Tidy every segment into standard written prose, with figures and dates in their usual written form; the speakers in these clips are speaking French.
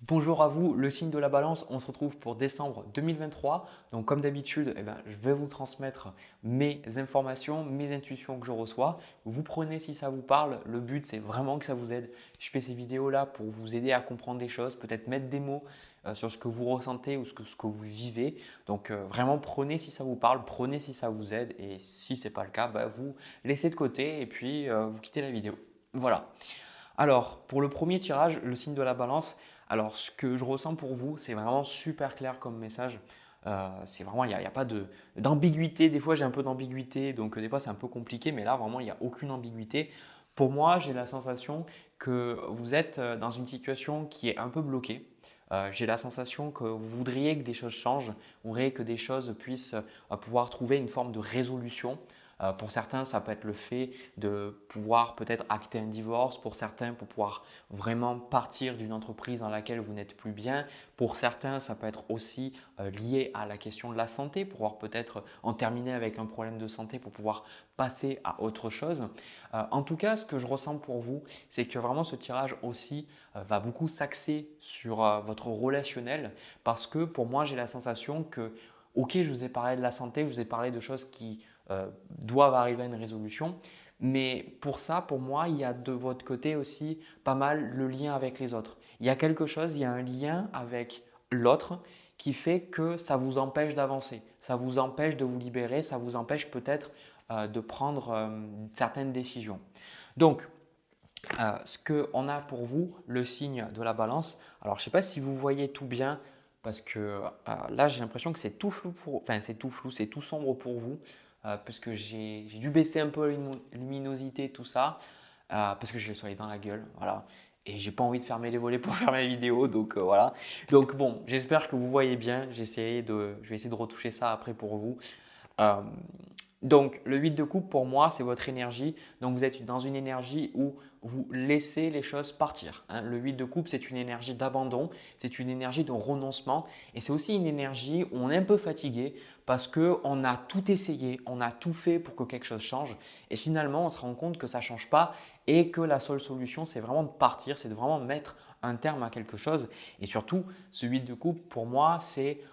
Bonjour à vous, le signe de la balance, on se retrouve pour décembre 2023. Donc comme d'habitude, je vais vous transmettre mes informations, mes intuitions que je reçois. Vous prenez si ça vous parle, le but c'est vraiment que ça vous aide. Je fais ces vidéos-là pour vous aider à comprendre des choses, peut-être mettre des mots sur ce que vous ressentez ou ce que vous vivez. Donc vraiment prenez si ça vous parle, prenez si ça vous aide et si ce n'est pas le cas, vous laissez de côté et puis vous quittez la vidéo. Voilà. Alors, pour le premier tirage, le signe de la balance, alors ce que je ressens pour vous, c'est vraiment super clair comme message. C'est vraiment, il n'y a pas d'ambiguïté. Des fois, j'ai un peu d'ambiguïté, donc des fois, c'est un peu compliqué, mais là, vraiment, il n'y a aucune ambiguïté. Pour moi, j'ai la sensation que vous êtes dans une situation qui est un peu bloquée. J'ai la sensation que vous voudriez que des choses changent, vous voudriez que des choses puissent pouvoir trouver une forme de résolution. Pour certains, ça peut être le fait de pouvoir peut-être acter un divorce. Pour certains, pour pouvoir vraiment partir d'une entreprise dans laquelle vous n'êtes plus bien. Pour certains, ça peut être aussi lié à la question de la santé, pour pouvoir peut-être en terminer avec un problème de santé pour pouvoir passer à autre chose. En tout cas, ce que je ressens pour vous, c'est que vraiment ce tirage aussi va beaucoup s'axer sur votre relationnel parce que pour moi, j'ai la sensation que, ok, je vous ai parlé de la santé, je vous ai parlé de choses qui doivent arriver à une résolution. Mais pour ça, pour moi, il y a de votre côté aussi pas mal le lien avec les autres. Il y a quelque chose, il y a un lien avec l'autre qui fait que ça vous empêche d'avancer, ça vous empêche de vous libérer, ça vous empêche peut-être de prendre certaines décisions. Donc, ce qu'on a pour vous, le signe de la balance, alors je ne sais pas si vous voyez tout bien parce que là j'ai l'impression que c'est tout flou, enfin c'est tout flou, c'est tout sombre pour vous parce que j'ai dû baisser un peu la luminosité, tout ça, parce que j'ai le soleil dans la gueule, voilà. Et j'ai pas envie de fermer les volets pour faire ma vidéo, donc voilà. Donc bon, j'espère que vous voyez bien. Je vais essayer de retoucher ça après pour vous. Euh, donc, le 8 de coupe, pour moi, c'est votre énergie. Donc, vous êtes dans une énergie où vous laissez les choses partir, hein. Le 8 de coupe, c'est une énergie d'abandon, c'est une énergie de renoncement et c'est aussi une énergie où on est un peu fatigué parce qu'on a tout essayé, on a tout fait pour que quelque chose change et finalement, on se rend compte que ça ne change pas et que la seule solution, c'est vraiment de partir, c'est de vraiment mettre un terme à quelque chose. Et surtout, ce 8 de coupe, pour moi,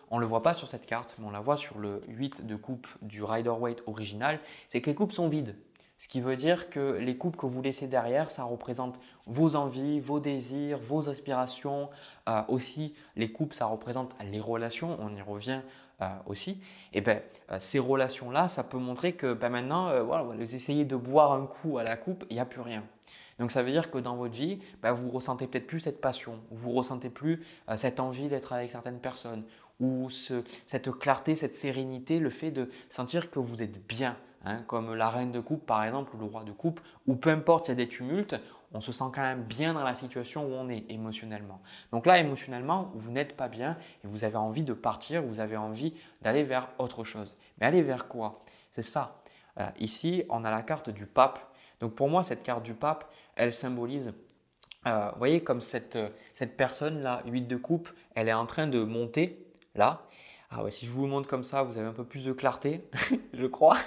on ne le voit pas sur cette carte, mais on la voit sur le 8 de coupe du Rider-Waite original, c'est que les coupes sont vides. Ce qui veut dire que les coupes que vous laissez derrière, ça représente vos envies, vos désirs, vos aspirations. Aussi, les coupes, ça représente les relations, on y revient aussi. Et ces relations-là, ça peut montrer que maintenant, voilà, vous essayez de boire un coup à la coupe, il n'y a plus rien. Donc ça veut dire que dans votre vie, vous ressentez peut-être plus cette passion, vous ressentez plus cette envie d'être avec certaines personnes, ou cette clarté, cette sérénité, le fait de sentir que vous êtes bien, hein, comme la reine de coupe par exemple, ou le roi de coupe, ou peu importe, il y a des tumultes, on se sent quand même bien dans la situation où on est émotionnellement. Donc là, émotionnellement, vous n'êtes pas bien et vous avez envie de partir, vous avez envie d'aller vers autre chose. Mais aller vers quoi? C'est ça. Ici, on a la carte du pape. Donc pour moi, cette carte du pape, elle symbolise, vous voyez, comme cette personne-là, 8 de coupe, elle est en train de monter là. Ah ouais, si je vous le montre comme ça, vous avez un peu plus de clarté, je crois.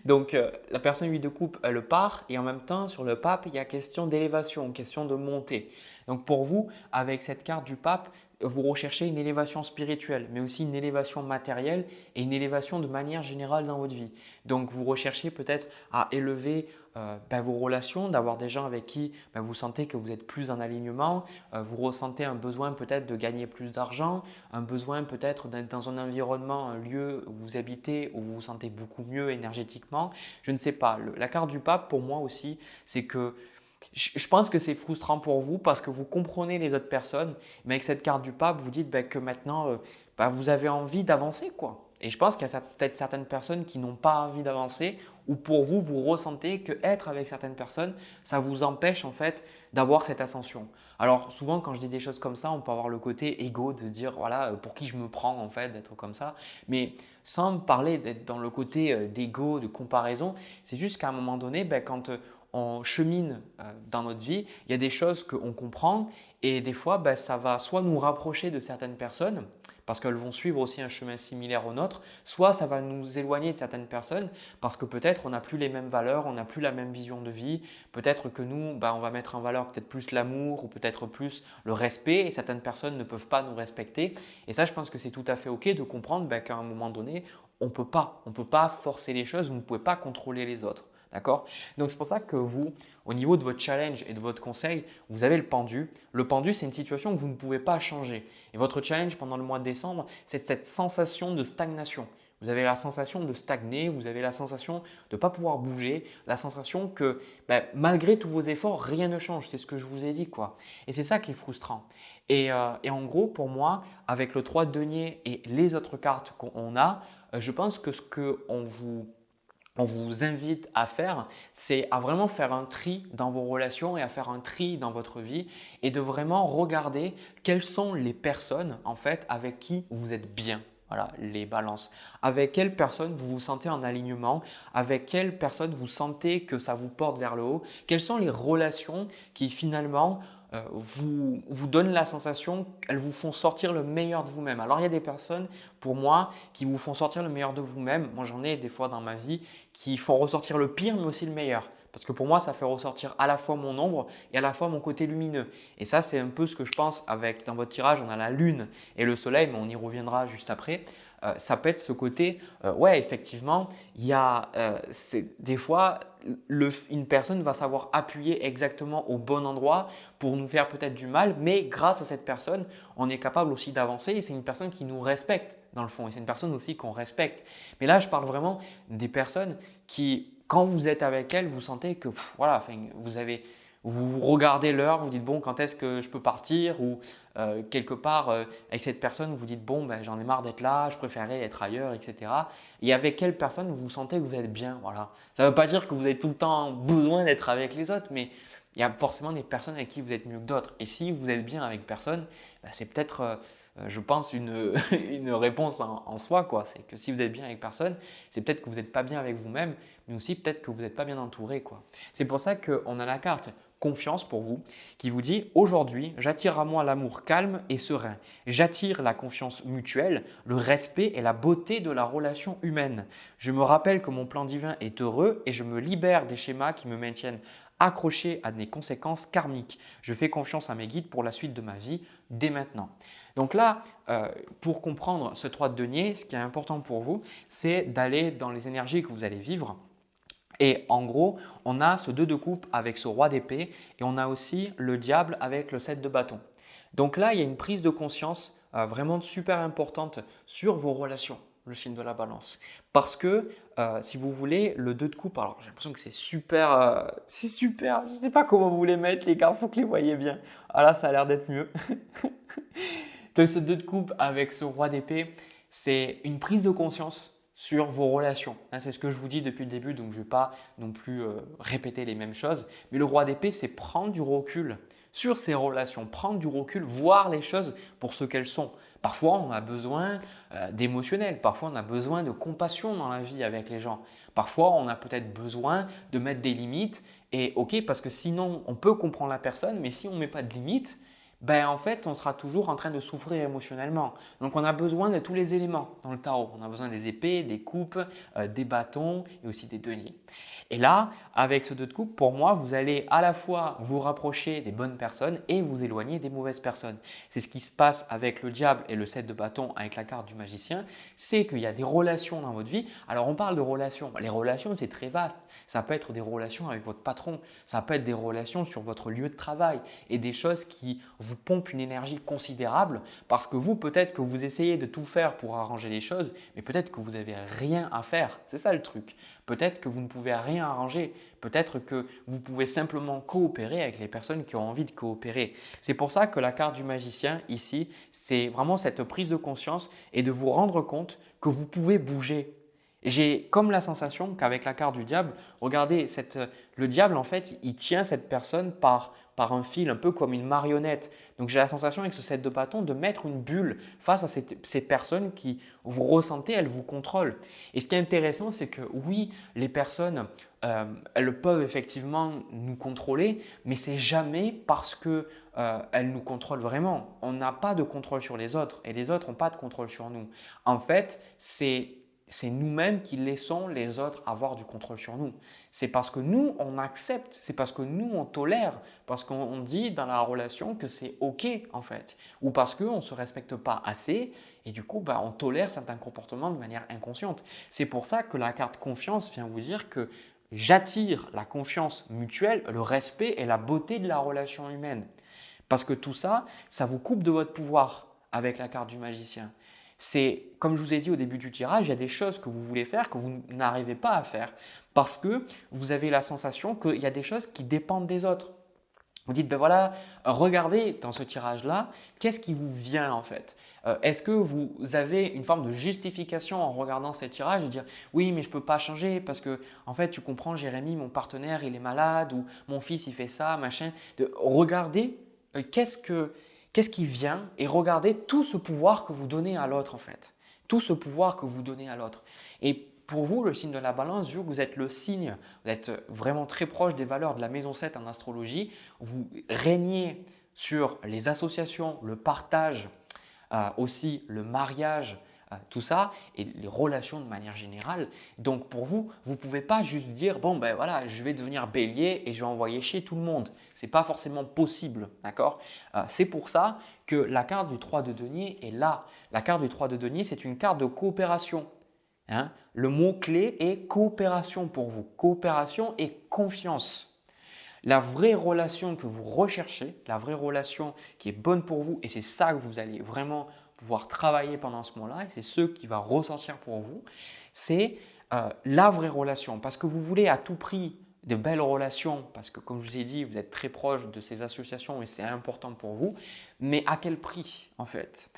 Donc la personne 8 de coupe, elle part et en même temps, sur le pape, il y a question d'élévation, question de montée. Donc pour vous, avec cette carte du pape, vous recherchez une élévation spirituelle, mais aussi une élévation matérielle et une élévation de manière générale dans votre vie. Donc vous recherchez peut-être à élever vos relations, d'avoir des gens avec qui vous sentez que vous êtes plus en alignement, vous ressentez un besoin peut-être de gagner plus d'argent, un besoin peut-être d'être dans un environnement, un lieu où vous habitez, où vous vous sentez beaucoup mieux énergétiquement. Je ne sais pas. La carte du pape, pour moi aussi, c'est que je pense que c'est frustrant pour vous parce que vous comprenez les autres personnes, mais avec cette carte du pape, vous dites que maintenant, vous avez envie d'avancer, quoi. Et je pense qu'il y a peut-être certaines personnes qui n'ont pas envie d'avancer ou pour vous, vous ressentez que être avec certaines personnes, ça vous empêche en fait d'avoir cette ascension. Alors souvent, quand je dis des choses comme ça, on peut avoir le côté égo de se dire voilà, pour qui je me prends en fait d'être comme ça. Mais sans me parler d'être dans le côté d'égo, de comparaison, c'est juste qu'à un moment donné, quand on chemine dans notre vie, il y a des choses qu'on comprend et des fois, ça va soit nous rapprocher de certaines personnes parce qu'elles vont suivre aussi un chemin similaire au nôtre, soit ça va nous éloigner de certaines personnes parce que peut-être on n'a plus les mêmes valeurs, on n'a plus la même vision de vie, peut-être que nous, on va mettre en valeur peut-être plus l'amour ou peut-être plus le respect et certaines personnes ne peuvent pas nous respecter. Et ça, je pense que c'est tout à fait OK de comprendre qu'à un moment donné, on ne peut pas forcer les choses, vous ne pouvez pas contrôler les autres. D'accord? Donc, c'est pour ça que vous, au niveau de votre challenge et de votre conseil, vous avez le pendu. Le pendu, c'est une situation que vous ne pouvez pas changer. Et votre challenge pendant le mois de décembre, c'est cette sensation de stagnation. Vous avez la sensation de stagner, vous avez la sensation de ne pas pouvoir bouger, la sensation que malgré tous vos efforts, rien ne change. C'est ce que je vous ai dit, quoi. Et c'est ça qui est frustrant. Et en gros, pour moi, avec le 3 de denier et les autres cartes qu'on a, je pense que ce qu'on vous invite à faire, c'est à vraiment faire un tri dans vos relations et à faire un tri dans votre vie et de vraiment regarder quelles sont les personnes en fait avec qui vous êtes bien. Voilà, les balances. Avec quelles personnes vous vous sentez en alignement, avec quelles personnes vous sentez que ça vous porte vers le haut, quelles sont les relations qui finalement vous donnent la sensation qu'elles vous font sortir le meilleur de vous-même. Alors il y a des personnes pour moi qui vous font sortir le meilleur de vous-même. Moi j'en ai des fois dans ma vie qui font ressortir le pire mais aussi le meilleur. Parce que pour moi, ça fait ressortir à la fois mon ombre et à la fois mon côté lumineux. Et ça, c'est un peu ce que je pense avec, dans votre tirage, on a la lune et le soleil, mais on y reviendra juste après. Ça peut être ce côté, ouais, effectivement, il y a des fois, une personne va savoir appuyer exactement au bon endroit pour nous faire peut-être du mal, mais grâce à cette personne, on est capable aussi d'avancer et c'est une personne qui nous respecte dans le fond et c'est une personne aussi qu'on respecte. Mais là, je parle vraiment des personnes qui, quand vous êtes avec elles, vous sentez que voilà, vous regardez l'heure, vous dites bon, quand est-ce que je peux partir ou quelque part avec cette personne, vous dites bon, j'en ai marre d'être là, je préférerais être ailleurs, etc. Et avec quelle personne vous sentez que vous êtes bien, voilà. Ça ne veut pas dire que vous avez tout le temps besoin d'être avec les autres, mais il y a forcément des personnes avec qui vous êtes mieux que d'autres. Et si vous êtes bien avec personne, c'est peut-être je pense, une réponse en soi, quoi. C'est que si vous êtes bien avec personne, c'est peut-être que vous n'êtes pas bien avec vous-même, mais aussi peut-être que vous n'êtes pas bien entouré, quoi. C'est pour ça qu'on a la carte confiance pour vous qui vous dit aujourd'hui, j'attire à moi l'amour calme et serein. J'attire la confiance mutuelle, le respect et la beauté de la relation humaine. Je me rappelle que mon plan divin est heureux et je me libère des schémas qui me maintiennent accroché à des conséquences karmiques. Je fais confiance à mes guides pour la suite de ma vie dès maintenant. Donc là, pour comprendre ce 3 de denier, ce qui est important pour vous, c'est d'aller dans les énergies que vous allez vivre. Et en gros, on a ce 2 de coupe avec ce roi d'épée et on a aussi le diable avec le 7 de bâton. Donc là, il y a une prise de conscience vraiment super importante sur vos relations, le signe de la balance. Parce que si vous voulez, le 2 de coupe, alors j'ai l'impression que c'est super, je ne sais pas comment vous les mettre les cartes, il faut que les voyez bien. Ah là, ça a l'air d'être mieux. Donc ce 2 de coupe avec ce roi d'épée, c'est une prise de conscience sur vos relations. C'est ce que je vous dis depuis le début, donc je ne vais pas non plus répéter les mêmes choses. Mais le roi d'épée, c'est prendre du recul sur ces relations, prendre du recul, voir les choses pour ce qu'elles sont. Parfois, on a besoin d'émotionnel, parfois on a besoin de compassion dans la vie avec les gens. Parfois, on a peut-être besoin de mettre des limites et ok, parce que sinon, on peut comprendre la personne, mais si on ne met pas de limites, en fait, on sera toujours en train de souffrir émotionnellement. Donc, on a besoin de tous les éléments dans le tarot. On a besoin des épées, des coupes, des bâtons et aussi des deniers. Et là, avec ce 2 de coupe, pour moi, vous allez à la fois vous rapprocher des bonnes personnes et vous éloigner des mauvaises personnes. C'est ce qui se passe avec le diable et le 7 de bâton avec la carte du magicien. C'est qu'il y a des relations dans votre vie. Alors, on parle de relations. Les relations, c'est très vaste. Ça peut être des relations avec votre patron. Ça peut être des relations sur votre lieu de travail et des choses qui vous pompent une énergie considérable parce que vous, peut-être que vous essayez de tout faire pour arranger les choses, mais peut-être que vous n'avez rien à faire. C'est ça le truc. Peut-être que vous ne pouvez rien arranger. Peut-être que vous pouvez simplement coopérer avec les personnes qui ont envie de coopérer. C'est pour ça que la carte du magicien ici, c'est vraiment cette prise de conscience et de vous rendre compte que vous pouvez bouger. J'ai comme la sensation qu'avec la carte du diable, regardez, le diable en fait, il tient cette personne par un fil, un peu comme une marionnette. Donc j'ai la sensation avec ce 7 de bâton de mettre une bulle face à ces personnes qui, vous ressentez, elles vous contrôlent. Et ce qui est intéressant, c'est que oui, les personnes, elles peuvent effectivement nous contrôler, mais c'est jamais parce que elle nous contrôle vraiment. On n'a pas de contrôle sur les autres et les autres n'ont pas de contrôle sur nous. En fait, c'est nous-mêmes qui laissons les autres avoir du contrôle sur nous. C'est parce que nous, on accepte, c'est parce que nous, on tolère, parce qu'on dit dans la relation que c'est OK en fait, ou parce qu'on ne se respecte pas assez et du coup, on tolère certains comportements de manière inconsciente. C'est pour ça que la carte confiance vient vous dire que j'attire la confiance mutuelle, le respect et la beauté de la relation humaine. Parce que tout ça, ça vous coupe de votre pouvoir avec la carte du magicien. C'est, comme je vous ai dit au début du tirage, il y a des choses que vous voulez faire que vous n'arrivez pas à faire parce que vous avez la sensation qu'il y a des choses qui dépendent des autres. Vous dites, ben voilà, regardez dans ce tirage-là, qu'est-ce qui vous vient en fait? Est-ce que vous avez une forme de justification en regardant ces tirages de dire, oui, mais je ne peux pas changer parce que en fait, tu comprends, Jérémy, mon partenaire, il est malade ou mon fils, il fait ça, machin. Regardez qu'est-ce qui vient et regardez tout ce pouvoir que vous donnez à l'autre en fait. Tout ce pouvoir que vous donnez à l'autre. Et pour vous, le signe de la balance, vu que vous êtes le signe, vous êtes vraiment très proche des valeurs de la maison 7 en astrologie, vous régnez sur les associations, le partage, aussi le mariage, tout ça et les relations de manière générale. Donc pour vous, vous ne pouvez pas juste dire bon ben voilà, je vais devenir bélier et je vais envoyer chier tout le monde. Ce n'est pas forcément possible, d'accord? C'est pour ça que la carte du 3 de denier est là. La carte du 3 de denier, c'est une carte de coopération. Hein? Le mot-clé est coopération pour vous. Coopération et confiance. La vraie relation que vous recherchez, la vraie relation qui est bonne pour vous, et c'est ça que vous allez vraiment pouvoir travailler pendant ce moment-là, et c'est ce qui va ressortir pour vous, c'est la vraie relation. Parce que vous voulez à tout prix de belles relations, parce que comme je vous ai dit, vous êtes très proche de ces associations et c'est important pour vous, mais à quel prix en fait?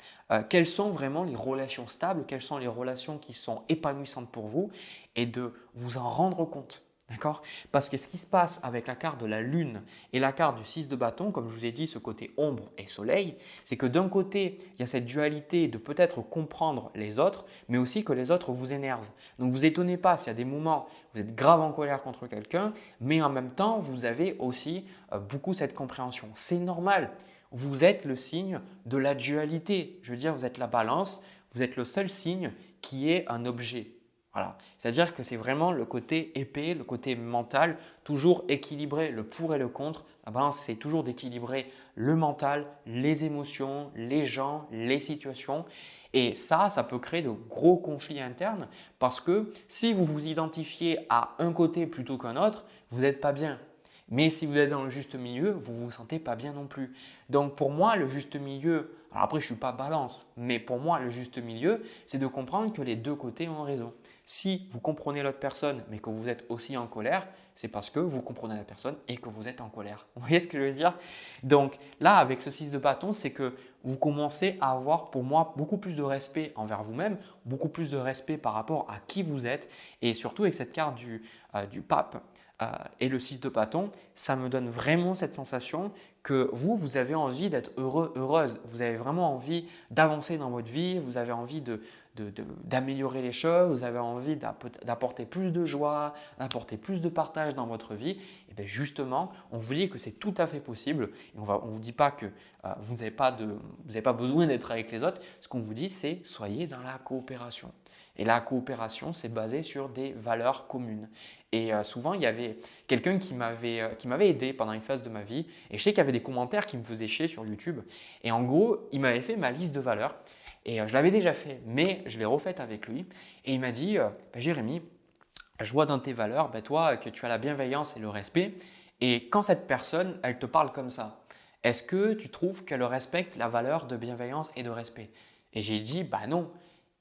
Quelles sont vraiment les relations stables, quelles sont les relations qui sont épanouissantes pour vous et de vous en rendre compte. D'accord? Parce que ce qui se passe avec la carte de la lune et la carte du 6 de bâton, comme je vous ai dit, ce côté ombre et soleil, c'est que d'un côté, il y a cette dualité de peut-être comprendre les autres, mais aussi que les autres vous énervent. Donc vous étonnez pas s'il y a des moments où vous êtes grave en colère contre quelqu'un, mais en même temps, vous avez aussi beaucoup cette compréhension. C'est normal. Vous êtes le signe de la dualité. Je veux dire, vous êtes la balance, vous êtes le seul signe qui est un objet. Voilà. C'est-à-dire que c'est vraiment le côté épais, le côté mental, toujours équilibré, le pour et le contre. La balance, c'est toujours d'équilibrer le mental, les émotions, les gens, les situations. Et ça peut créer de gros conflits internes parce que si vous vous identifiez à un côté plutôt qu'un autre, vous n'êtes pas bien. Mais si vous êtes dans le juste milieu, vous ne vous sentez pas bien non plus. Donc pour moi, le juste milieu, alors après je ne suis pas balance, mais pour moi le juste milieu, c'est de comprendre que les deux côtés ont raison. Si vous comprenez l'autre personne, mais que vous êtes aussi en colère, c'est parce que vous comprenez la personne et que vous êtes en colère. Vous voyez ce que je veux dire? Donc là, avec ce 6 de bâton, c'est que vous commencez à avoir pour moi beaucoup plus de respect envers vous-même, beaucoup plus de respect par rapport à qui vous êtes et surtout avec cette carte du pape. Et le 6 de bâton, ça me donne vraiment cette sensation que vous avez envie d'être heureux, heureuse. Vous avez vraiment envie d'avancer dans votre vie, vous avez envie d'améliorer les choses, vous avez envie d'apporter plus de joie, d'apporter plus de partage dans votre vie. Et bien justement, on vous dit que c'est tout à fait possible. Et on ne vous dit pas que vous n'avez pas besoin d'être avec les autres. Ce qu'on vous dit, c'est soyez dans la coopération. Et la coopération, c'est basé sur des valeurs communes. Et souvent, il y avait quelqu'un qui m'avait aidé pendant une phase de ma vie. Et je sais qu'il y avait des commentaires qui me faisaient chier sur YouTube. Et en gros, il m'avait fait ma liste de valeurs. Et je l'avais déjà fait, mais je l'ai refaite avec lui. Et il m'a dit, Jérémy, je vois dans tes valeurs, toi, que tu as la bienveillance et le respect. Et quand cette personne, elle te parle comme ça, est-ce que tu trouves qu'elle respecte la valeur de bienveillance et de respect? Et j'ai dit, non.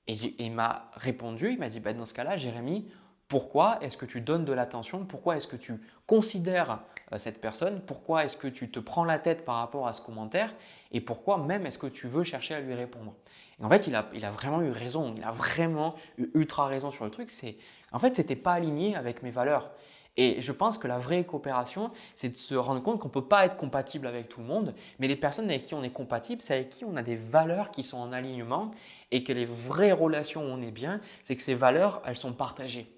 Et il m'a répondu, il m'a dit, dans ce cas-là, Jérémy, pourquoi est-ce que tu donnes de l'attention? Pourquoi est-ce que tu considères cette personne? Pourquoi est-ce que tu te prends la tête par rapport à ce commentaire? Et pourquoi même est-ce que tu veux chercher à lui répondre? Et en fait, il a vraiment eu raison. Il a vraiment eu ultra raison sur le truc. En fait, ce n'était pas aligné avec mes valeurs. Et je pense que la vraie coopération, c'est de se rendre compte qu'on ne peut pas être compatible avec tout le monde, mais les personnes avec qui on est compatible, c'est avec qui on a des valeurs qui sont en alignement et que les vraies relations où on est bien, c'est que ces valeurs, elles sont partagées.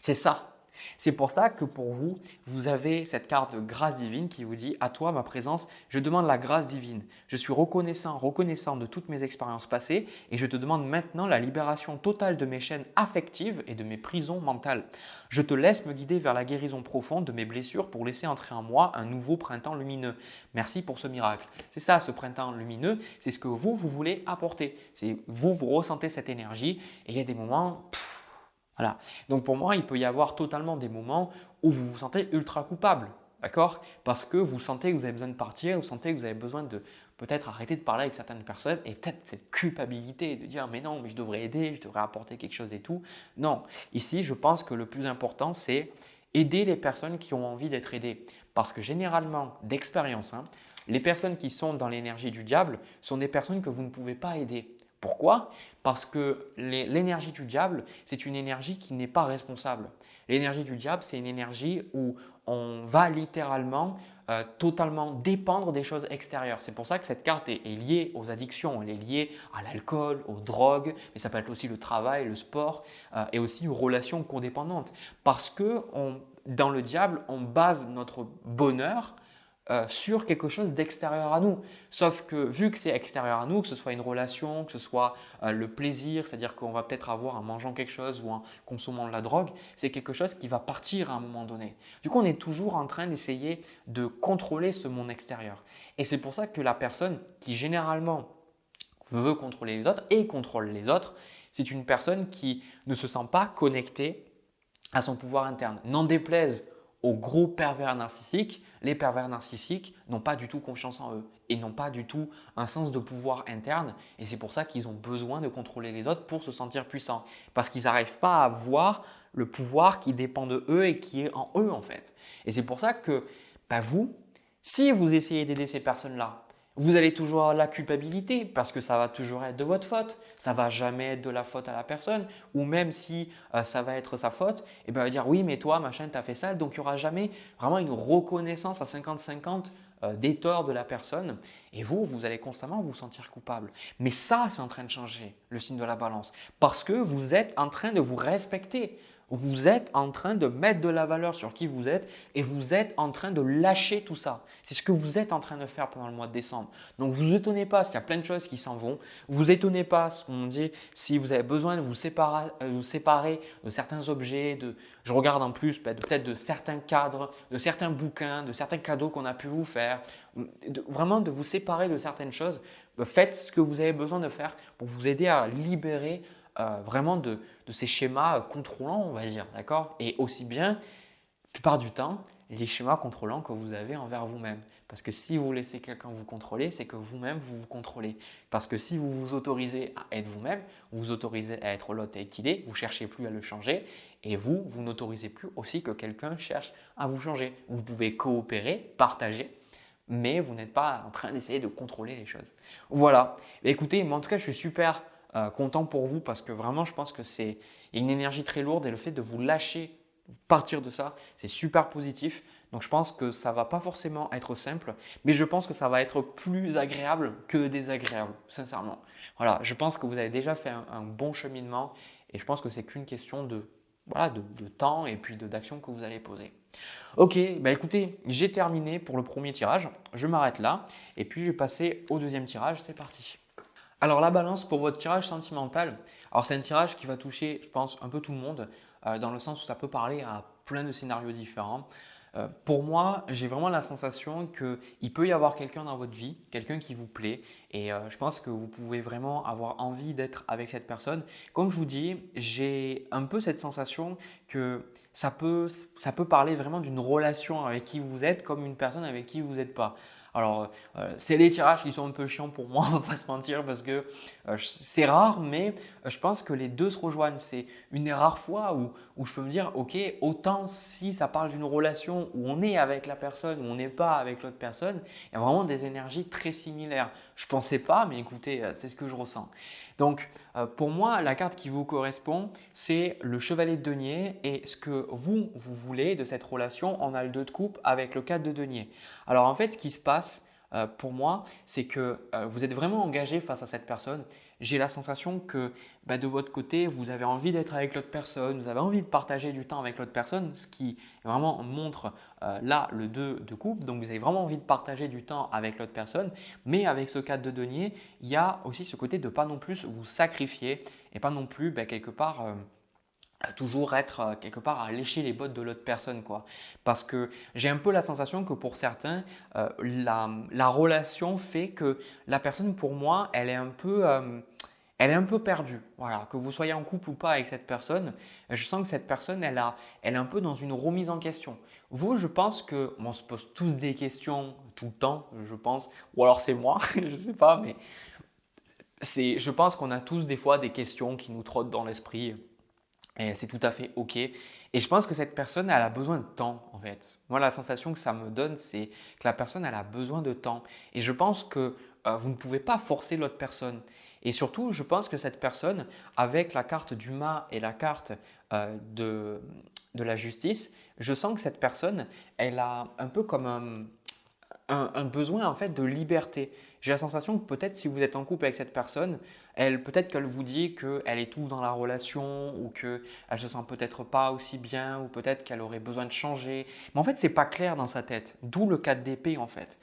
C'est ça. C'est pour ça que pour vous, vous avez cette carte de grâce divine qui vous dit « À toi, ma présence, je demande la grâce divine. Je suis reconnaissant de toutes mes expériences passées et je te demande maintenant la libération totale de mes chaînes affectives et de mes prisons mentales. Je te laisse me guider vers la guérison profonde de mes blessures pour laisser entrer en moi un nouveau printemps lumineux. Merci pour ce miracle. » C'est ça, ce printemps lumineux, c'est ce que vous voulez apporter. C'est vous ressentez cette énergie et il y a des moments… Voilà. Donc pour moi, il peut y avoir totalement des moments où vous vous sentez ultra coupable, d'accord? Parce que vous sentez que vous avez besoin de partir, vous sentez que vous avez besoin de peut-être arrêter de parler avec certaines personnes et peut-être cette culpabilité de dire mais non, mais je devrais aider, je devrais apporter quelque chose et tout. Non, ici, je pense que le plus important, c'est aider les personnes qui ont envie d'être aidées. Parce que généralement, d'expérience, les personnes qui sont dans l'énergie du diable sont des personnes que vous ne pouvez pas aider. Pourquoi? Parce que l'énergie du diable, c'est une énergie qui n'est pas responsable. L'énergie du diable, c'est une énergie où on va littéralement totalement dépendre des choses extérieures. C'est pour ça que cette carte est liée aux addictions, elle est liée à l'alcool, aux drogues, mais ça peut être aussi le travail, le sport et aussi aux relations codépendantes. Parce que dans le diable, on base notre bonheur sur quelque chose d'extérieur à nous. Sauf que vu que c'est extérieur à nous, que ce soit une relation, que ce soit le plaisir, c'est-à-dire qu'on va peut-être avoir en mangeant quelque chose ou en consommant de la drogue, c'est quelque chose qui va partir à un moment donné. Du coup, on est toujours en train d'essayer de contrôler ce monde extérieur. Et c'est pour ça que la personne qui généralement veut contrôler les autres et contrôle les autres, c'est une personne qui ne se sent pas connectée à son pouvoir interne. N'en déplaise aux gros pervers narcissiques, les pervers narcissiques n'ont pas du tout confiance en eux et n'ont pas du tout un sens de pouvoir interne et c'est pour ça qu'ils ont besoin de contrôler les autres pour se sentir puissants parce qu'ils n'arrivent pas à voir le pouvoir qui dépend de eux et qui est en eux en fait. Et c'est pour ça que vous, si vous essayez d'aider ces personnes-là, vous allez toujours avoir la culpabilité parce que ça va toujours être de votre faute. Ça ne va jamais être de la faute à la personne. Ou même si ça va être sa faute, et ben, elle va dire oui, mais toi, machin, tu as fait ça. Donc, il n'y aura jamais vraiment une reconnaissance à 50-50 des torts de la personne. Et vous allez constamment vous sentir coupable. Mais ça, c'est en train de changer, le signe de la balance. Parce que vous êtes en train de vous respecter. Vous êtes en train de mettre de la valeur sur qui vous êtes et vous êtes en train de lâcher tout ça. C'est ce que vous êtes en train de faire pendant le mois de décembre. Donc, vous étonnez pas s'il y a plein de choses qui s'en vont. Vous étonnez pas, ce qu'on dit, si vous avez besoin de vous séparer de certains objets. Je regarde en plus peut-être de certains cadres, de certains bouquins, de certains cadeaux qu'on a pu vous faire. Vraiment de vous séparer de certaines choses. Faites ce que vous avez besoin de faire pour vous aider à libérer vraiment de ces schémas contrôlants, on va dire, d'accord? Et aussi bien, la plupart du temps, les schémas contrôlants que vous avez envers vous-même. Parce que si vous laissez quelqu'un vous contrôler, c'est que vous-même, vous vous contrôlez. Parce que si vous vous autorisez à être vous-même, vous vous autorisez à être l'autre tel qu'il est, vous ne cherchez plus à le changer et vous n'autorisez plus aussi que quelqu'un cherche à vous changer. Vous pouvez coopérer, partager, mais vous n'êtes pas en train d'essayer de contrôler les choses. Voilà. Écoutez, moi en tout cas, je suis super content pour vous parce que vraiment, je pense que c'est une énergie très lourde et le fait de vous lâcher, partir de ça, c'est super positif. Donc, je pense que ça ne va pas forcément être simple, mais je pense que ça va être plus agréable que désagréable, sincèrement. Voilà, je pense que vous avez déjà fait un bon cheminement et je pense que c'est qu'une question de temps et puis d'action que vous allez poser. Ok, écoutez, j'ai terminé pour le premier tirage. Je m'arrête là et puis je vais passer au deuxième tirage. C'est parti. Alors la balance pour votre tirage sentimental, alors c'est un tirage qui va toucher, je pense, un peu tout le monde dans le sens où ça peut parler à plein de scénarios différents. Pour moi, j'ai vraiment la sensation qu'il peut y avoir quelqu'un dans votre vie, quelqu'un qui vous plaît et je pense que vous pouvez vraiment avoir envie d'être avec cette personne. Comme je vous dis, j'ai un peu cette sensation que ça peut parler vraiment d'une relation avec qui vous êtes comme une personne avec qui vous n'êtes pas. Alors, c'est des tirages qui sont un peu chiants pour moi, on ne va pas se mentir, parce que c'est rare, mais je pense que les deux se rejoignent. C'est une des rares fois où je peux me dire, ok, autant si ça parle d'une relation où on est avec la personne, où on n'est pas avec l'autre personne, il y a vraiment des énergies très similaires. Je ne pensais pas, mais écoutez, c'est ce que je ressens. Donc, pour moi, la carte qui vous correspond, c'est le chevalier de denier et ce que vous voulez de cette relation, on a le 2 de coupe avec le 4 de denier. Alors, en fait, ce qui se passe, pour moi, c'est que vous êtes vraiment engagé face à cette personne. J'ai la sensation que de votre côté, vous avez envie d'être avec l'autre personne, vous avez envie de partager du temps avec l'autre personne, ce qui vraiment montre là le 2 de coupe. Donc, vous avez vraiment envie de partager du temps avec l'autre personne. Mais avec ce 4 de denier, il y a aussi ce côté de ne pas non plus vous sacrifier et pas non plus quelque part toujours être quelque part à lécher les bottes de l'autre personne, quoi. Parce que j'ai un peu la sensation que pour certains, la relation fait que la personne, pour moi, elle est un peu perdue. Voilà, que vous soyez en couple ou pas avec cette personne, je sens que cette personne, elle est un peu dans une remise en question. Vous, je pense que on se pose tous des questions tout le temps, je pense, ou alors c'est moi, je ne sais pas, mais je pense qu'on a tous des fois des questions qui nous trottent dans l'esprit. Et c'est tout à fait OK. Et je pense que cette personne, elle a besoin de temps, en fait. Moi, la sensation que ça me donne, c'est que la personne, elle a besoin de temps. Et je pense que vous ne pouvez pas forcer l'autre personne. Et surtout, je pense que cette personne, avec la carte du mât et la carte de la justice, je sens que cette personne, elle a un peu comme un besoin en fait de liberté. J'ai la sensation que peut-être si vous êtes en couple avec cette personne, peut-être qu'elle vous dit qu'elle étouffe dans la relation ou qu'elle ne se sent peut-être pas aussi bien ou peut-être qu'elle aurait besoin de changer. Mais en fait, ce n'est pas clair dans sa tête. D'où le 4 d'épée en fait.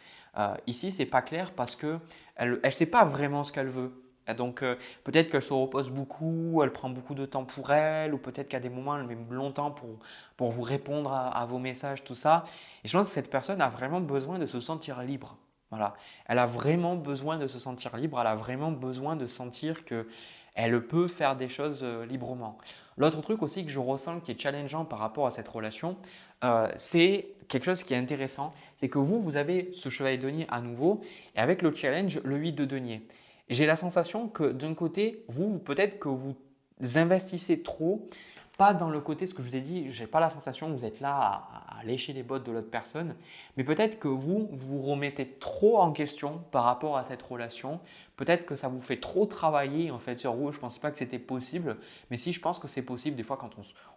Ici, ce n'est pas clair parce qu'elle ne sait pas vraiment ce qu'elle veut. Donc peut-être qu'elle se repose beaucoup, elle prend beaucoup de temps pour elle, ou peut-être qu'à des moments elle met longtemps pour vous répondre à vos messages, tout ça. Et je pense que cette personne a vraiment besoin de se sentir libre. Voilà. Elle a vraiment besoin de se sentir libre, elle a vraiment besoin de sentir qu'elle peut faire des choses librement. L'autre truc aussi que je ressens qui est challengeant par rapport à cette relation, c'est quelque chose qui est intéressant, c'est que vous avez ce chevalier de denier à nouveau, et avec le challenge, le 8 de denier. J'ai la sensation que d'un côté, peut-être que vous investissez trop, pas dans le côté, ce que je vous ai dit, je n'ai pas la sensation que vous êtes là à lécher les bottes de l'autre personne, mais peut-être que vous remettez trop en question par rapport à cette relation. Peut-être que ça vous fait trop travailler en fait sur vous. Je ne pensais pas que c'était possible, mais si je pense que c'est possible, des fois quand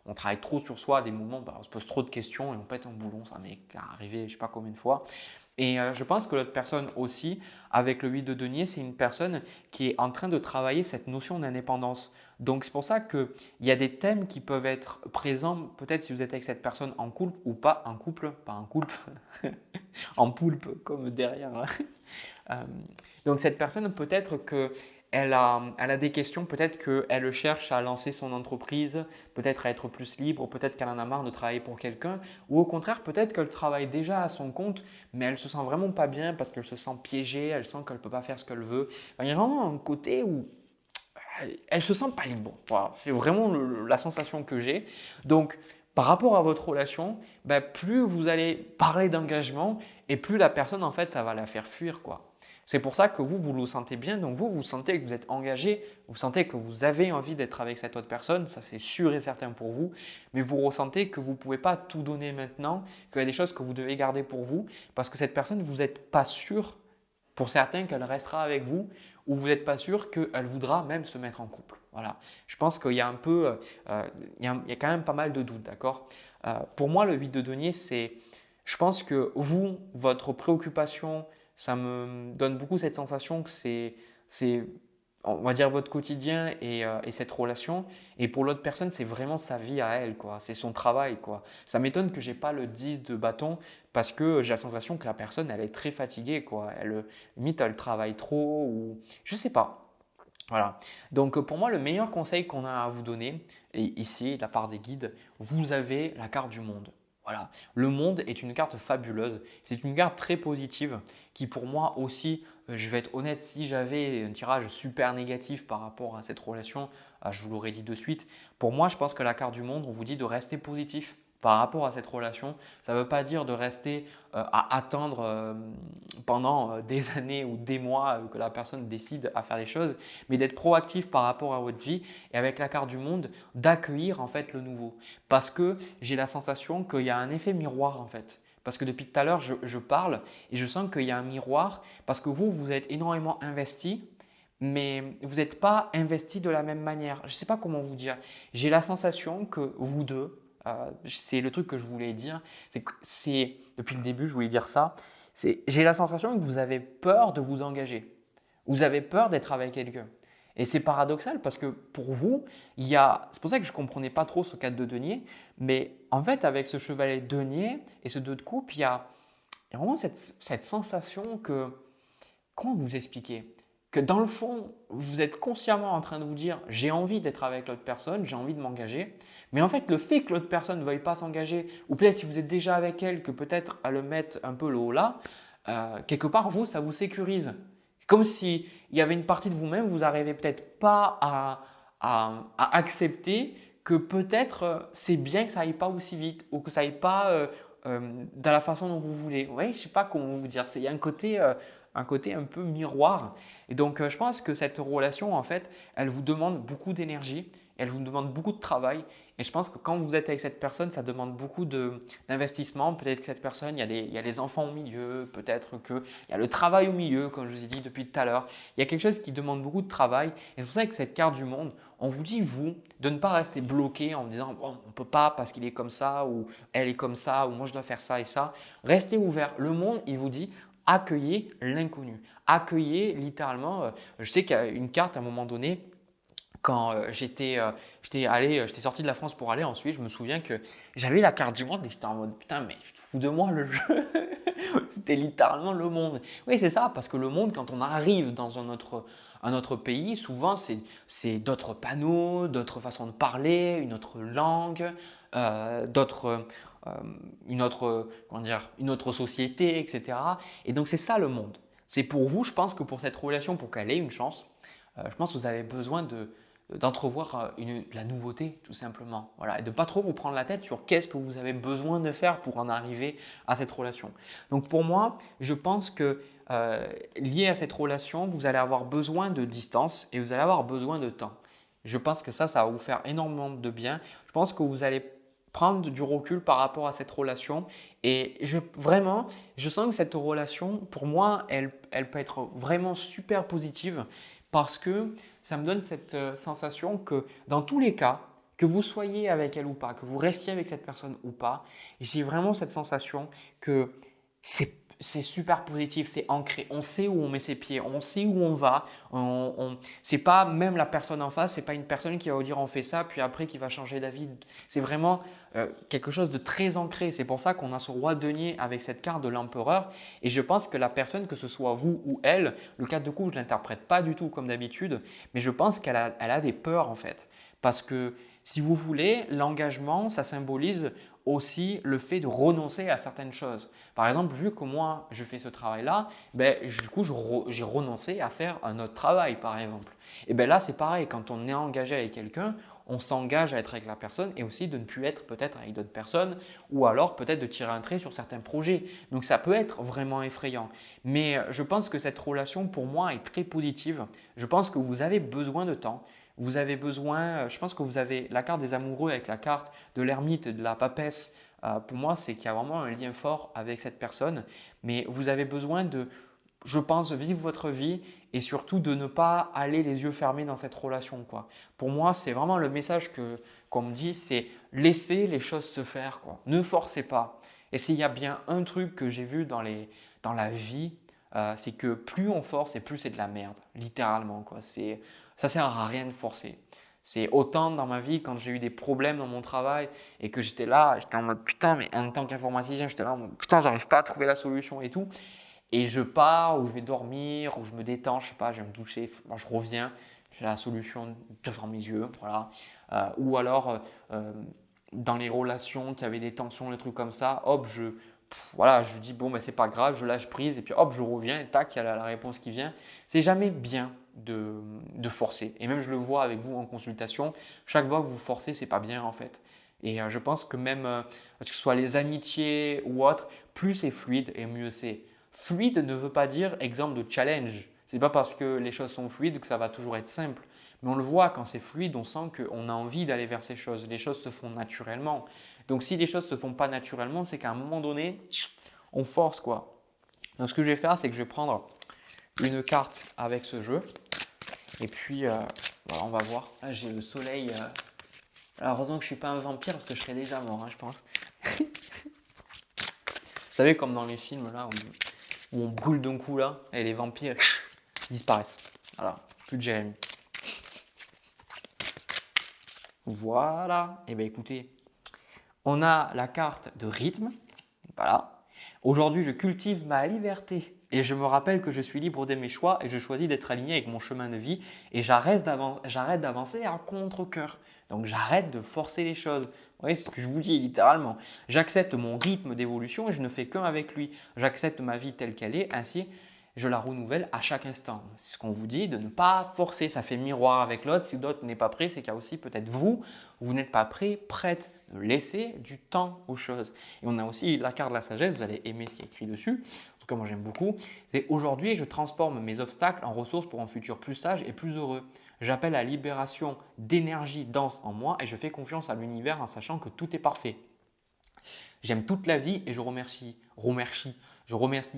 on travaille trop sur soi, à des moments, on se pose trop de questions et on pète un boulon, ça m'est arrivé je ne sais pas combien de fois. Et je pense que l'autre personne aussi, avec le 8 de denier, c'est une personne qui est en train de travailler cette notion d'indépendance. Donc c'est pour ça qu'il y a des thèmes qui peuvent être présents, peut-être si vous êtes avec cette personne en couple ou pas en couple, pas en couple, en poulpe comme derrière. Hein. Donc cette personne, peut-être qu'elle a des questions, peut-être qu'elle cherche à lancer son entreprise, peut-être à être plus libre, peut-être qu'elle en a marre de travailler pour quelqu'un, ou au contraire, peut-être qu'elle travaille déjà à son compte, mais elle se sent vraiment pas bien parce qu'elle se sent piégée, elle sent qu'elle ne peut pas faire ce qu'elle veut. Enfin, il y a vraiment un côté où elle se sent pas libre. Voilà, c'est vraiment la sensation que j'ai. Donc, par rapport à votre relation, plus vous allez parler d'engagement et plus la personne, en fait, ça va la faire fuir, quoi. C'est pour ça que vous le sentez bien. Donc, vous sentez que vous êtes engagé, vous sentez que vous avez envie d'être avec cette autre personne. Ça, c'est sûr et certain pour vous. Mais vous ressentez que vous ne pouvez pas tout donner maintenant, qu'il y a des choses que vous devez garder pour vous parce que cette personne, vous n'êtes pas sûr, pour certains, qu'elle restera avec vous ou vous n'êtes pas sûr qu'elle voudra même se mettre en couple. Voilà. Je pense qu'il y a un peu, il y a quand même pas mal de doutes, d'accord. Pour moi, le 8 de denier, je pense que votre préoccupation, ça me donne beaucoup cette sensation que c'est, on va dire, votre quotidien et cette relation. Et pour l'autre personne, c'est vraiment sa vie à elle, quoi. C'est son travail, quoi. Ça m'étonne que je n'ai pas le 10 de bâton parce que j'ai la sensation que la personne, elle est très fatiguée, quoi. Limite, elle travaille trop ou je ne sais pas. Voilà. Donc pour moi, le meilleur conseil qu'on a à vous donner, et ici, de la part des guides, vous avez la carte du monde. Voilà. Le monde est une carte fabuleuse. C'est une carte très positive qui pour moi aussi, je vais être honnête, si j'avais un tirage super négatif par rapport à cette relation, je vous l'aurais dit de suite. Pour moi, je pense que la carte du monde, on vous dit de rester positif par rapport à cette relation. Ça ne veut pas dire de rester à attendre pendant des années ou des mois que la personne décide à faire les choses, mais d'être proactif par rapport à votre vie et avec la carte du monde, d'accueillir en fait le nouveau. Parce que j'ai la sensation qu'il y a un effet miroir en fait. Parce que depuis tout à l'heure, je parle et je sens qu'il y a un miroir parce que vous êtes énormément investi, mais vous n'êtes pas investi de la même manière. Je ne sais pas comment vous dire. J'ai la sensation que vous deux, c'est le truc que je voulais dire, c'est depuis le début, je voulais dire ça, J'ai la sensation que vous avez peur de vous engager. Vous avez peur d'être avec quelqu'un. Et c'est paradoxal parce que pour vous, c'est pour ça que je ne comprenais pas trop ce 4 de denier, mais en fait, avec ce chevalet de denier et ce 2 de coupe, il y a vraiment cette sensation que, comment vous expliquer? Que dans le fond, vous êtes consciemment en train de vous dire j'ai envie d'être avec l'autre personne, j'ai envie de m'engager. Mais en fait, le fait que l'autre personne ne veuille pas s'engager, ou peut-être si vous êtes déjà avec elle, que peut-être elle le mette un peu le haut là, quelque part, vous, ça vous sécurise. Comme s'il y avait une partie de vous-même, vous n'arrivez peut-être pas à accepter que peut-être c'est bien que ça n'aille pas aussi vite ou que ça n'aille pas dans la façon dont vous voulez. Oui, je ne sais pas comment vous dire. Il y a un côté un peu miroir. Et donc, je pense que cette relation, en fait, elle vous demande beaucoup d'énergie, elle vous demande beaucoup de travail. Et je pense que quand vous êtes avec cette personne, ça demande beaucoup d'investissement. Peut-être que cette personne, il y a les enfants au milieu, peut-être qu'il y a le travail au milieu, comme je vous ai dit depuis tout à l'heure. Il y a quelque chose qui demande beaucoup de travail. Et c'est pour ça que cette carte du monde, on vous dit, vous, de ne pas rester bloqué en vous disant bon, on ne peut pas parce qu'il est comme ça, ou elle est comme ça, ou moi je dois faire ça et ça. Restez ouvert. Le monde, il vous dit accueillez l'inconnu. Accueillez littéralement. Je sais qu'il y a une carte à un moment donné. Quand j'étais sorti de la France pour aller en Suisse, je me souviens que j'avais la carte du monde et j'étais en mode putain, mais je te fous de moi le jeu. C'était littéralement le monde. Oui, c'est ça, parce que le monde, quand on arrive dans un autre pays, souvent c'est d'autres panneaux, d'autres façons de parler, une autre langue, une autre société, etc. Et donc c'est ça le monde. C'est pour vous, je pense que pour cette relation, pour qu'elle ait une chance, je pense que vous avez besoin d'entrevoir de la nouveauté tout simplement. Voilà, et de ne pas trop vous prendre la tête sur qu'est-ce que vous avez besoin de faire pour en arriver à cette relation. Donc pour moi, je pense que lié à cette relation, vous allez avoir besoin de distance et vous allez avoir besoin de temps. Je pense que ça va vous faire énormément de bien. Je pense que vous allez prendre du recul par rapport à cette relation et vraiment, je sens que cette relation, pour moi, elle peut être vraiment super positive parce que ça me donne cette sensation que dans tous les cas, que vous soyez avec elle ou pas, que vous restiez avec cette personne ou pas, j'ai vraiment cette sensation que c'est super positif, c'est ancré. On sait où on met ses pieds, on sait où on va. C'est pas même la personne en face, c'est pas une personne qui va vous dire on fait ça, puis après qui va changer d'avis. C'est vraiment quelque chose de très ancré. C'est pour ça qu'on a ce roi denier avec cette carte de l'empereur. Et je pense que la personne, que ce soit vous ou elle, le 4 de coupe, je ne l'interprète pas du tout comme d'habitude, mais je pense qu'elle a des peurs en fait. Parce que si vous voulez, l'engagement, ça symbolise aussi le fait de renoncer à certaines choses. Par exemple, vu que moi, je fais ce travail-là, du coup, j'ai renoncé à faire un autre travail, par exemple. Et bien là, c'est pareil, quand on est engagé avec quelqu'un, on s'engage à être avec la personne et aussi de ne plus être peut-être avec d'autres personnes ou alors peut-être de tirer un trait sur certains projets. Donc ça peut être vraiment effrayant. Mais je pense que cette relation, pour moi, est très positive. Je pense que vous avez besoin de temps. Vous avez besoin, je pense que vous avez la carte des amoureux avec la carte de l'ermite et de la papesse. Pour moi, c'est qu'il y a vraiment un lien fort avec cette personne. Mais vous avez besoin de, je pense, vivre votre vie et surtout de ne pas aller les yeux fermés dans cette relation, quoi. Pour moi, c'est vraiment le message qu'on me dit, c'est laisser les choses se faire, quoi. Ne forcez pas. Et s'il y a bien un truc que j'ai vu dans la vie, c'est que plus on force et plus c'est de la merde, littéralement, quoi. Ça sert à rien de forcer. C'est autant dans ma vie quand j'ai eu des problèmes dans mon travail et que j'étais en mode putain, mais en tant qu'informaticien, j'étais là en mode putain, j'arrive pas à trouver la solution et tout. Et je pars ou je vais dormir ou je me détends, je sais pas, je vais me doucher, moi je reviens, j'ai la solution devant mes yeux, voilà. Ou alors dans les relations qui avaient des tensions, des trucs comme ça, hop, je dis bon, ben, c'est pas grave, je lâche prise et puis hop, je reviens et tac, il y a la réponse qui vient. C'est jamais bien de forcer. Et même je le vois avec vous en consultation, chaque fois que vous forcez, c'est pas bien en fait. Et je pense que même que ce soit les amitiés ou autres, plus c'est fluide et mieux c'est. Fluide ne veut pas dire exemple de challenge. C'est pas parce que les choses sont fluides que ça va toujours être simple. Mais on le voit, quand c'est fluide, on sent qu'on a envie d'aller vers ces choses. Les choses se font naturellement. Donc si les choses ne se font pas naturellement, c'est qu'à un moment donné, on force quoi. Donc ce que je vais faire, c'est que je vais prendre une carte avec ce jeu. Et puis, voilà, on va voir. Là, j'ai le soleil. Alors, heureusement que je ne suis pas un vampire parce que je serais déjà mort, hein, je pense. Vous savez, comme dans les films, là, où où on brûle d'un coup là et les vampires disparaissent. Voilà, plus de Jérémy. Voilà. Et bien écoutez, on a la carte de rythme. Voilà. Aujourd'hui, je cultive ma liberté et je me rappelle que je suis libre de mes choix et je choisis d'être aligné avec mon chemin de vie et j'arrête d'avancer à contre-cœur. Donc j'arrête de forcer les choses. Vous voyez, c'est ce que je vous dis littéralement. J'accepte mon rythme d'évolution et je ne fais qu'un avec lui. J'accepte ma vie telle qu'elle est, ainsi je la renouvelle à chaque instant. C'est ce qu'on vous dit, de ne pas forcer. Ça fait miroir avec l'autre. Si l'autre n'est pas prêt, c'est qu'il y a aussi peut-être vous n'êtes pas prêt, prête. De laisser du temps aux choses. Et on a aussi la carte de la sagesse, vous allez aimer ce qui est écrit dessus. En tout cas, moi j'aime beaucoup. C'est aujourd'hui, je transforme mes obstacles en ressources pour un futur plus sage et plus heureux. J'appelle à la libération d'énergie dense en moi et je fais confiance à l'univers en sachant que tout est parfait. J'aime toute la vie et je remercie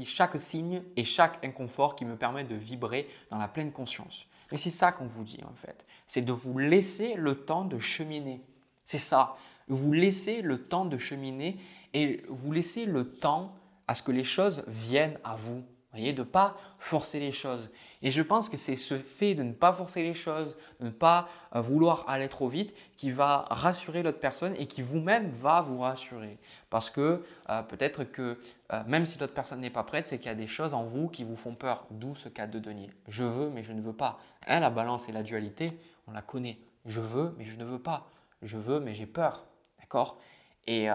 chaque signe et chaque inconfort qui me permet de vibrer dans la pleine conscience. Et c'est ça qu'on vous dit en fait, c'est de vous laisser le temps de cheminer. C'est ça, vous laissez le temps de cheminer et vous laissez le temps à ce que les choses viennent à vous. Vous voyez, de ne pas forcer les choses. Et je pense que c'est ce fait de ne pas forcer les choses, de ne pas vouloir aller trop vite qui va rassurer l'autre personne et qui vous-même va vous rassurer. Parce que peut-être que même si l'autre personne n'est pas prête, c'est qu'il y a des choses en vous qui vous font peur. D'où ce cas de denier. Je veux mais je ne veux pas. Hein, la balance et la dualité, on la connaît. Je veux mais je ne veux pas. Je veux mais j'ai peur. D'accord ? Et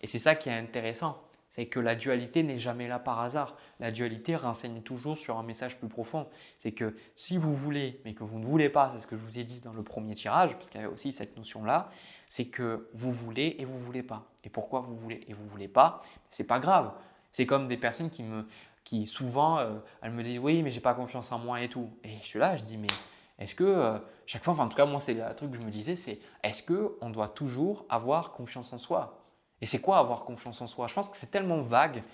c'est ça qui est intéressant. C'est que la dualité n'est jamais là par hasard. La dualité renseigne toujours sur un message plus profond. C'est que si vous voulez, mais que vous ne voulez pas, c'est ce que je vous ai dit dans le premier tirage, parce qu'il y avait aussi cette notion-là, c'est que vous voulez et vous ne voulez pas. Et pourquoi vous voulez et vous ne voulez pas, ce n'est pas grave. C'est comme des personnes qui souvent, elles me disent « oui, mais j'ai pas confiance en moi et tout ». Et je suis là, je dis « mais est-ce que chaque fois, enfin en tout cas moi c'est le truc que je me disais, c'est est-ce qu'on doit toujours avoir confiance en soi ?» Et c'est quoi avoir confiance en soi? Je pense que c'est tellement vague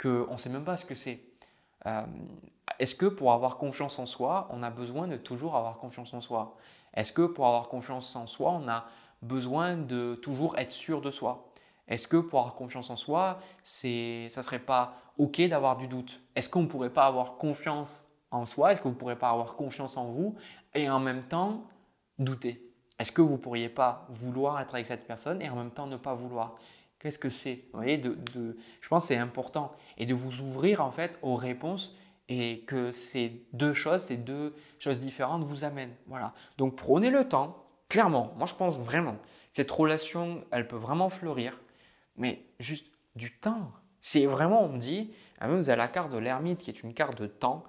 qu'on ne sait même pas ce que c'est. Est-ce que pour avoir confiance en soi, on a besoin de toujours avoir confiance en soi? Est-ce que pour avoir confiance en soi, on a besoin de toujours être sûr de soi? Est-ce que pour avoir confiance en soi, ça ne serait pas OK d'avoir du doute? Est-ce qu'on ne pourrait pas avoir confiance en soi? Est-ce que vous ne pourrez pas avoir confiance en vous et en même temps douter? Est-ce que vous ne pourriez pas vouloir être avec cette personne et en même temps ne pas vouloir? Qu'est-ce que c'est? Vous voyez, je pense que c'est important et de vous ouvrir en fait aux réponses et que ces deux choses différentes vous amènent. Voilà. Donc prenez le temps, clairement. Moi je pense vraiment que cette relation, elle peut vraiment fleurir, mais juste du temps. C'est vraiment, on me dit, vous avez la carte de l'ermite qui est une carte de temps.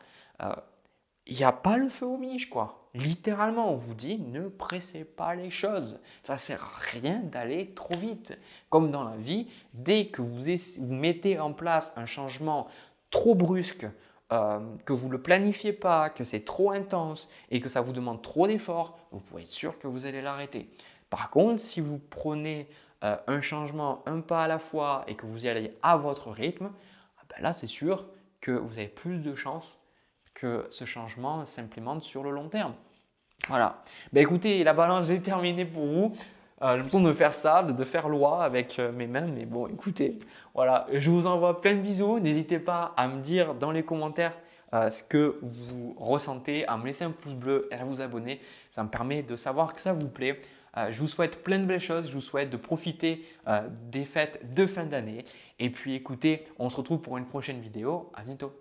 Il n'y a pas le feu aux miches, quoi. Littéralement, on vous dit ne pressez pas les choses. Ça ne sert à rien d'aller trop vite. Comme dans la vie, dès que vous mettez en place un changement trop brusque, que vous ne le planifiez pas, que c'est trop intense et que ça vous demande trop d'efforts, vous pouvez être sûr que vous allez l'arrêter. Par contre, si vous prenez un changement un pas à la fois et que vous y allez à votre rythme, ben là, c'est sûr que vous avez plus de chances que ce changement s'implémente sur le long terme. Voilà. Ben écoutez, la balance est terminée pour vous. J'ai l'impression de faire ça, de faire loi avec mes mains, mais bon, écoutez, voilà, je vous envoie plein de bisous. N'hésitez pas à me dire dans les commentaires ce que vous ressentez, à me laisser un pouce bleu et à vous abonner. Ça me permet de savoir que ça vous plaît. Je vous souhaite plein de belles choses. Je vous souhaite de profiter des fêtes de fin d'année. Et puis écoutez, on se retrouve pour une prochaine vidéo. À bientôt.